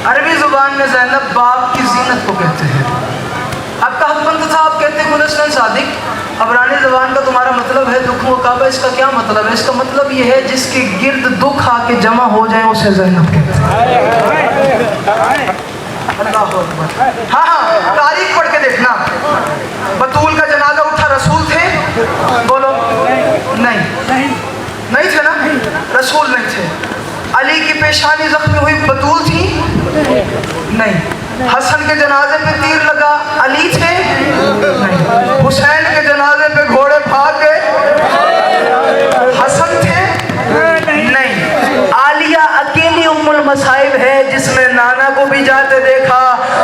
अरबी जुबान में ज़ैनब बाप की जीनत को कहते हैं। आपका हकमंद था, आप कहते हैं गुलशन सादिक। अबरानी ज़बान का तुम्हारा मतलब है दुख व काबा, इसका क्या मतलब है? इसका मतलब ये है जिसके गिर्द दुख आके जमा हो जाए उसे ज़ैनब कहते हैं। अल्लाह अकबर। हाँ हाँ, तारीख पढ़ के देखना। बतूल का जनाजा उठा, रसूल थे? बोलो नहीं थे ना, रसूल नहीं थे। अली की पेशानी जख्मी हुई, बतूल थी? नहीं। हसन के जनाजे पे तीर लगा, अली थे? नहीं। हुसैन के जनाजे पे घोड़े भाग गए, हसन थे? नहीं। आलिया अकेली उम्मुल मसाइब है जिसने नाना को भी जाते देखा,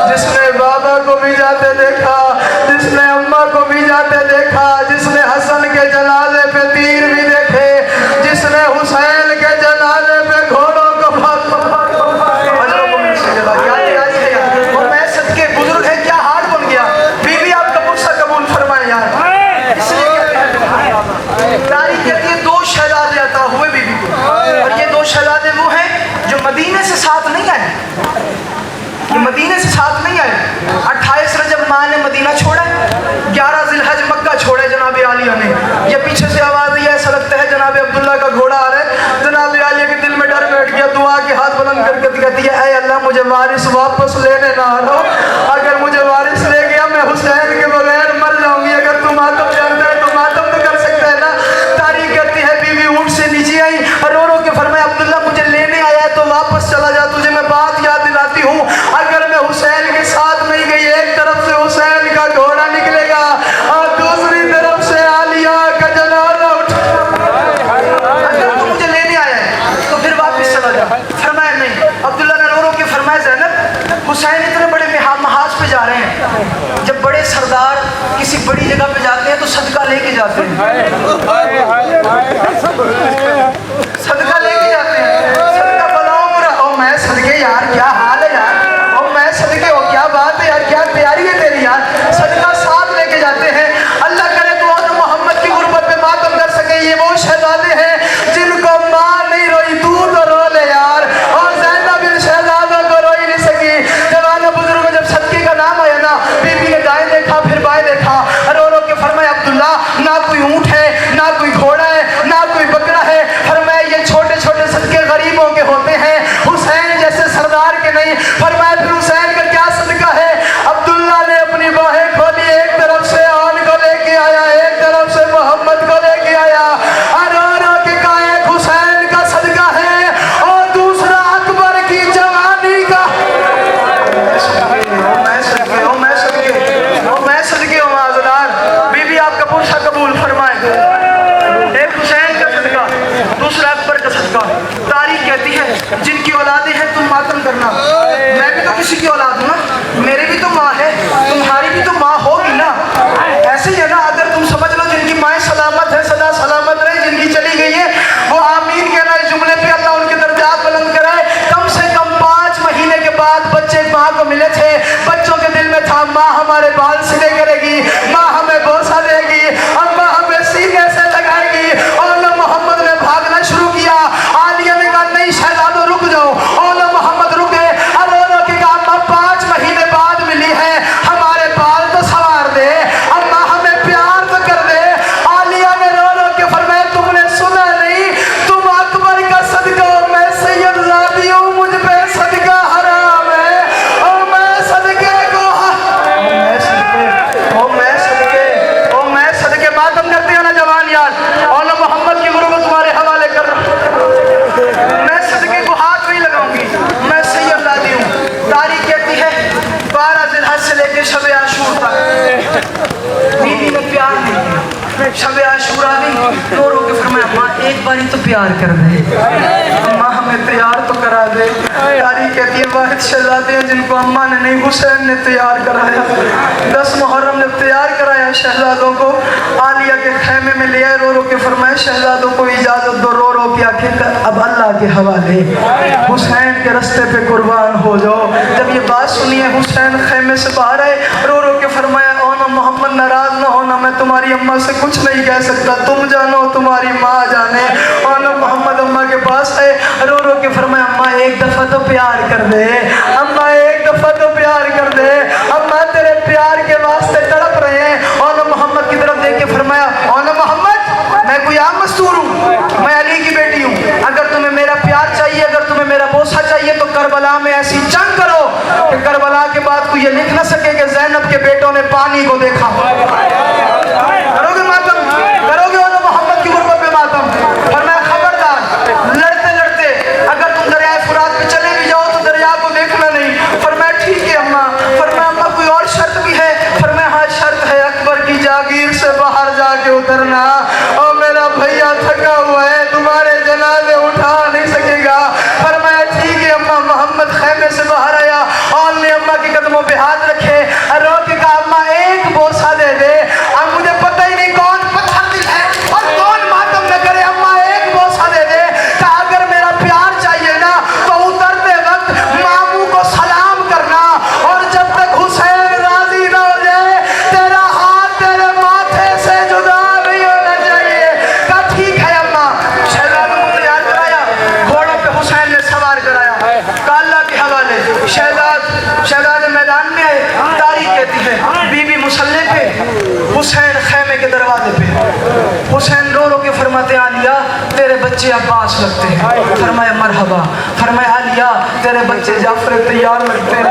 जिसने बाबा को भी जाते देखा, जिसने अम्मा को भी जाते देखा, जिसने हसन के जनाजे पे तीर भी देखे, जिसने हुसैन के जनाजे पे घोड़ों को मैं सदके बुजुर्ग है, क्या हाथ बन गया। बीवी आपका गुस्सा कबूल फरमाए यार। तारीख कहती है दो शहजादे अता हुए बीवी को, और ये दो शहजादे वो हैं जो मदीने से साथ नहीं आए। ये मदीने से साथ नहीं आए। 28 रजब माँ ने मदीना छोड़ा, 11 जिलहज मक्का छोड़े जनाब आलिया ने। ये पीछे से आवाज़ आई, ऐसा लगता है जनाब अब्दुल्ला का घोड़ा आ रहा है। जनाब आलिया के दिल में डर बैठ गया, दुआ के हाथ बुलंद करके कहती है, ऐ अल्लाह मुझे वारिस वापस लेने ना आना। अगर मुझे वारिस ले गया मैं हुसैन के बगैर मर जाऊंगी। अगर तू मातम जानता है तो मातम तो कर सकता है ना। तारीख कहती है बीवी ऊँट से नीचे आई और रो रो के फरमाया, अब्दुल्ला मुझे लेने आया है तो वापस चला जा, तुझे मैं बात याद दिलाती हूँ। अगर मैं हुसैन के साथ नहीं गई, एक तरफ से हुसैन का घोड़ा निकलेगा और दूसरी तरफ से आलिया का जनाजा उठा। अगर तू मुझे लेने आया है तो फिर वापस चला जा। फरमाया नहीं। अब्दुल्ला ने रो रो के फरमाया, ज़ैनब हुसैन इतने बड़े महाज पे जा रहे हैं, जब बड़े सरदार किसी बड़ी जगह पे जाते हैं तो सदका लेके जाते हैं, सदका लेके जाते हैं। सदका बनाओ मेरा, ओ मैं सदके यार, क्या हाल है यार, ओ मैं सदके हो, क्या बात है यार, क्या तैयारी है तेरी यार। सदका साथ लेके जाते हैं। अल्लाह करे तो आज मोहम्मद की गुर्बत पे मातम कर सके। ये वो शहजादे हैं जिनको माँ नहीं रोई, तू तो रो ले यार। और ज़ैनब इन शहजादों को रोई नहीं सकी। जवान बुजुर्ग जब सदके का नाम आया ना, बीबी ने दाएं देखा फिर बाएं देखा, रो रो के फरमाया, अब्दुल्ला ना कोई ऊँट है, ना कोई घोड़ा है, ना कोई बकरा है। फरमाया ये छोटे छोटे सदके गरीबों के होते हैं, हुसैन जैसे सरदार के नहीं। फरमाया फिर हुसैन का क्या सदका है। अब्दुल्ला ने अपनी बाहें खोली, एक तरफ से आन को लेके आया, एक तरफ से मोहम्मद को लेके आया, और रो रो के कहा एक हुसैन का सदका है और दूसरा अकबर की जवानी का। मैं सदके हूँ माज़दार। बीबी आपका पूछा कबूल फरमाए। एक हुसैन का सदका, दूसरा अकबर का सदका। तारीख कहती है जिनकी औलादें हैं तुम मातम करना। मैं भी तो किसी की औलाद हूँ ना, मेरी भी तो माँ है, तुम्हारी भी तो माँ होगी ना। ऐसे ही है ना। अगर तुम समझ लो जिनकी माएँ सलामत है, सदा सलामत रहे, जिनकी चली गई है वो आमीन कहना इस जुमले पे, अल्लाह उनके दर्जात बुलंद कराए। कम से कम 5 महीने के बाद बच्चे माँ को मिले थे, बच्चों के दिल में था माँ हमारे बाल सीधे करेगी, माँ हमें बोसा देगी, अम्मा हमें सीने से लगाएगी। और मोहम्मद ने भागना शुरू किया। आलिया ने कहा नहीं शहजादों रुक जाओ। और मोहम्मद रुके और रो रो के कहा, अम्मा 5 महीने बाद मिली है, हमारे बाल तो सवार दे, अम्मा हमें प्यार तो कर दे। आलिया ने रो रो के फरमाया, तुमने सुना नहीं, तुम अकबर का सदका, मैं सैयदजादी हूँ, मुझ पे सदका हराम है। और मैं सदके को मैं सदके मातम करते हो ना जवान यार। और मोहम्मद की गुरुबत तुम्हारे हवाले कर रहा हूँ। मैं सदके को हाथ नहीं लगाऊंगी, मैं सैयदजादी हूँ। तारीख कहती है 12 जिलहज से लेकर शब आशूर तक बीवी ने प्यार नहीं किया। शब आशूरा भी रो रो के फरमाया, माँ एक बारी तो प्यार कर दे, अम्मा हमें तैयार तो करा दे। तारीख कहती है वाहिद शहजादे हैं जिनको अम्मा ने नहीं हुसैन ने तैयार कराया। 10 मुहर्रम ने तैयार कराया शहजादों को, आलिया के खैमे में ले आए। रो रो के फरमाया, शहजादों को इजाजत दो। रो रो के आखिर अब अल्लाह के हवाले, हुसैन के रास्ते पे कुर्बान हो जाओ। जब ये बात सुनिए हुसैन खैमे से बाहर आए, रो रो के फरमाया, ओ ना मोहम्मद नाराज ना होना, मैं तुम्हारी अम्मा से कुछ नहीं कह सकता, तुम जानो तुम्हारी माँ जाने। और ना मोहम्मद अम्मा के पास आए, रो रो के फरमाया, अम्मा एक दफा तो प्यार कर दे, अम्मा मेरा बोसा चाहिए तो करबला में ऐसी जंग करो कि करबला के बाद कोई ये लिख ना सके कि ज़ैनब के बेटों ने पानी को देखा। करोगे मातम, करोगे और मोहम्मद की गुर्बत पे मातम। फरमाया खबरदार, लड़ते लड़ते अगर तुम दरिया फुरात पे चले भी जाओ तो दरिया को देखना नहीं। फरमाया ठीक है अम्मा। फरमाया अम्मा कोई और शर्त भी है? फरमाया हाँ शर्त है, अकबर की जागीर से बाहर जाके उतरना। और मेरा भैया थका हुआ है, तुम्हारे जनाजे उठा नहीं सकेगा। फरमाया ठीक है अम्मा। मोहम्मद खैमे से बाहर आया और ने अम्मा के कदमों पे हाथ रखे, रो के कहा अम्मा एक बोसा दे दे। अब मुझे पता ही नहीं कौन पत्थर दिल है और कौन मातम न करे, अम्मा एक बोसा दे दे। कहा अगर मेरा प्यार चाहिए ना तो उतरते वक्त मामू को सलाम करना और जब तक हुसैन राजी ना हो जाए तेरा हाथ तेरे माथे से जुदा नहीं होना चाहिए। कहा ठीक है अम्मा। शहजादों को तैयार कराया, घोड़ों पे हुसैन ने सवार कराया, काला के हवाले। शहजादे मैदान में आए, तारीख कहती है बीबी मुसल्ले पे, हुसैन खैमे के दरवाजे पे। हुसैन रो रो के फरमाते आलिया तेरे बच्चे अब्बास लगते हैं। फरमाया मरहबा। फरमाया आलिया तेरे बच्चे जाफर तैयार लगते हैं।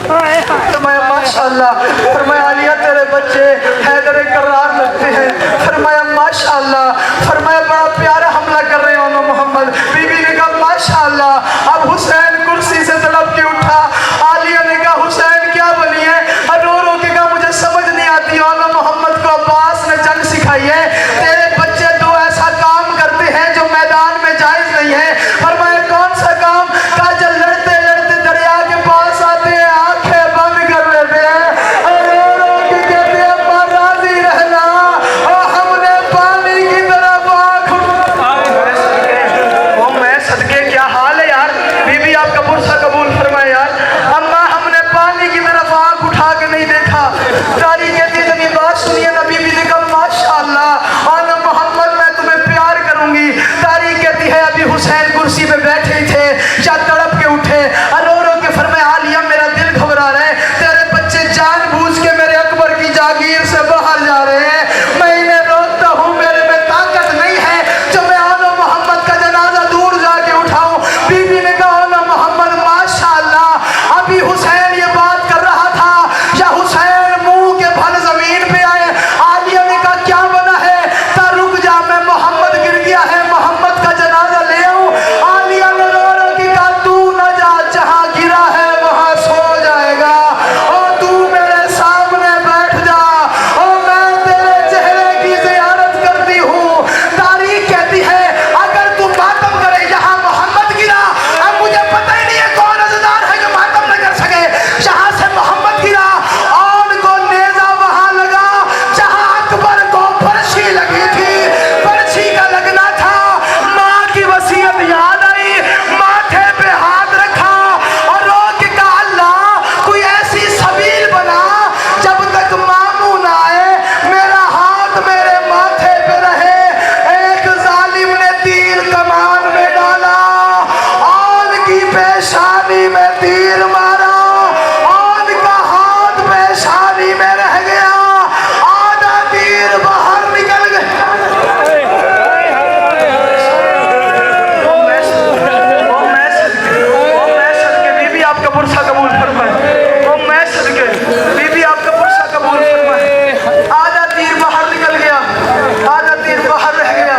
फरमाया माशाअल्लाह। फरमाया आलिया तेरे बच्चे हैदर करार लगते हैं। फरमाया माशाअल्लाह। फरमाया बड़ा प्यारा हमला कर रहे हो मोहम्मद। बीबी ने कहा माशाअल्लाह। अब हुसैन कुर्सी से तड़प के उठा। आलिया ने कहा हुसैन क्या बनी है? रो रो के कहा मुझे समझ नहीं आती। औला मोहम्मद को अब्बास ने जंग सिखाई है, तेरे बच्चे दो ऐसा काम करते हैं जो मैदान में जायज नहीं है। फरमाया कौन सा काम? कहा जब लड़ते लड़ते दरिया के पास आते हैं आंखें बंद कर लेते हैं, रो रो के कहते हैं अम्मा राजी रहना और हमने पानी की तरफ आंख ओ मैं सदके क्या हाल है यार। बीबी आपका बुरसा कबूल फरमाए यार। अम्मा हमने पानी की तरफ आंख उठा के नहीं देखा। तारी कहती है जब ये बात सुनिए ना, बीबी ने कहा माशाअल्लाह और ना मोहम्मद मैं तुम्हें प्यार करूंगी। तारी कहती है अभी हुसैन कुर्सी पे बैठे ही थे या तड़प के उठे, रो रो के फरमाया आलिया मेरा दिल घबरा रहा है, तेरे बच्चे जानबूझ के मेरे अकबर की जागीर से बाहर जा रहे हैं। मैं इन्हें रोकता हूँ, मेरे में ताकत नहीं है जो मैं आलो मोहम्मद का जनाजा दूर जाके उठाऊं। बीबी ने कहा आलो मोहम्मद माशाअल्लाह। अभी हुसैन ये बात कर रहा था या हुसैन मुंह के भल जमीन पे आए। आलिया ने कहा क्या बना है? ता रुक जा, मैं मोहम्मद गिर गया है, मोहम्मद का जनाजा ले आऊं। आलिया ने रो रो के कहा तू न जा, जहां गिरा है वहां सो जाएगा और तू मेरे सामने बैठ जा और मैं तेरे चेहरे की ज़ियारत करती हूँ। तारीख कहती है अगर तू मातम करे यहाँ मोहम्मद गिरा, अब मुझे पता ही नहीं है कौन अज़दार है जो मातम न कर सके। जहाँ से मोहम्मद गिरा और को नेज़ा वहाँ लगा जहाँ अकबर को पर्ची लगी थी। पर्ची का लगना था, माँ की वसीयत याद आई, माथे पे हाथ रखा और रो के कहा अल्लाह कोई ऐसी सबील बना जब तक मामू ना आए मेरा हाथ मेरे माथे पे रहे। एक जालिम ने तीर कमान में डाला, औन की पेशानी में तीर मारा, औन का हाथ पेशानी में रह गया, आधा तीर बाहर निकल गया। बीबी आपका बुरसा कबूल फरमाए। ओ मैं सदके, बीबी आपका बुरसा कबूल फरमाए। आधा तीर बाहर निकल गया, आधा तीर बाहर रह गया,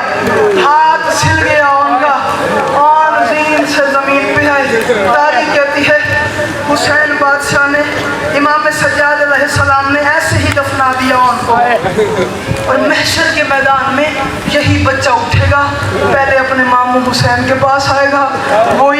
हाथ छिल गया उनका और ज़मीन से ज़मीन पे आए। तारीख कहती है हुसैन बादशाह ने इमाम सज्जाद अलैहिस्सलाम ने ऐसे ही दफना दिया उनको और महशर के मैदान में यही बच्चा उठेगा, पहले अपने मामू हुसैन के पास आएगा, वो